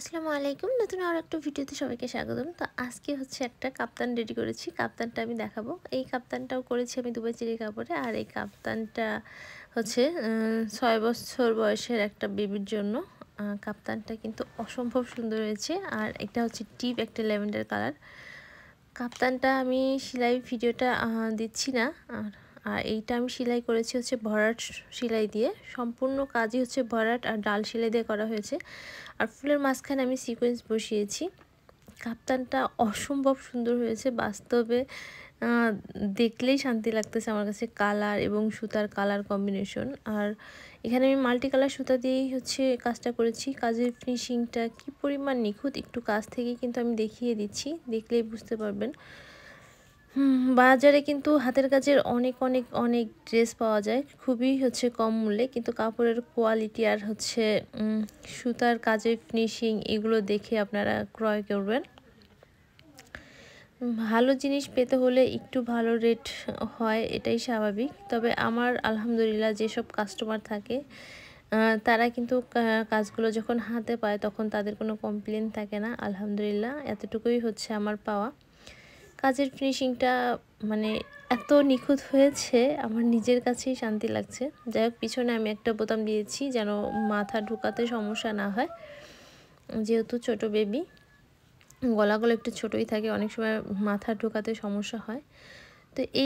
আসসালামু আলাইকুম। নতুন আরও একটা ভিডিওতে সবাইকে স্বাগতম। তো আজকে হচ্ছে একটা কাপ্তান রেডি করেছি। কাপ্তানটা আমি দেখাবো। এই কাপ্তানটাও করেছি আমি দুবাই চেরি কাপড়ে। আর এই কাপ্তানটা হচ্ছে ৬ বছর বয়সের একটা বেবির জন্য। কাপ্তানটা কিন্তু অসম্ভব সুন্দর হয়েছে। আর এটা হচ্ছে ডিপ একটা ল্যাভেন্ডার কালার। কাপ্তানটা আমি সেলাই ভিডিওটা দিচ্ছি না। আর এইটা আমি সেলাই করেছি হচ্ছে ভরাট সেলাই দিয়ে। সম্পূর্ণ কাজই হচ্ছে ভরাট আর ডাল সেলাই দিয়ে করা হয়েছে। আর ফুলের মাঝখানে আমি সিকোয়েন্স বসিয়েছি। কাপ্তানটা অসম্ভব সুন্দর হয়েছে। বাস্তবে দেখলেই শান্তি লাগতেছে আমার কাছে, কালার এবং সুতার কালার কম্বিনেশন। আর এখানে আমি মাল্টি কালার সুতা দিয়েই হচ্ছে কাজটা করেছি। কাজের ফিনিশিংটা কি পরিমাণ নিখুঁত একটু কাছ থেকেই কিন্তু আমি দেখিয়ে দিচ্ছি, দেখলেই বুঝতে পারবেন। বাজারে কিন্তু হাতের কাজের অনেক অনেক অনেক ড্রেস পাওয়া যায় খুবই হচ্ছে কম মূল্যে, কিন্তু কাপড়ের কোয়ালিটি আর হচ্ছে সুতার কাজের ফিনিশিং এগুলো দেখে আপনারা ক্রয় করবেন। ভালো জিনিস পেতে হলে একটু ভালো রেট হয়, এটাই স্বাভাবিক। তবে আমার আলহামদুলিল্লাহ যেসব কাস্টমার থাকে তারা কিন্তু কাজগুলো যখন হাতে পায় তখন তাদের কোনো কমপ্লেন থাকে না। আলহামদুলিল্লাহ এতটুকুই হচ্ছে আমার পাওয়া। কাজের ফিনিশিংটা মানে এত নিখুঁত হয়েছে, আমার নিজের কাছেই শান্তি লাগছে। যাই হোক, পিছনে আমি একটা বোতাম দিয়েছি যেন মাথা ঢুকাতে সমস্যা না হয়, যেহেতু ছোট বেবি, গলাগুলো একটু ছোটই থাকে, অনেক সময় মাথা ঢোকাতে সমস্যা হয়। তো এই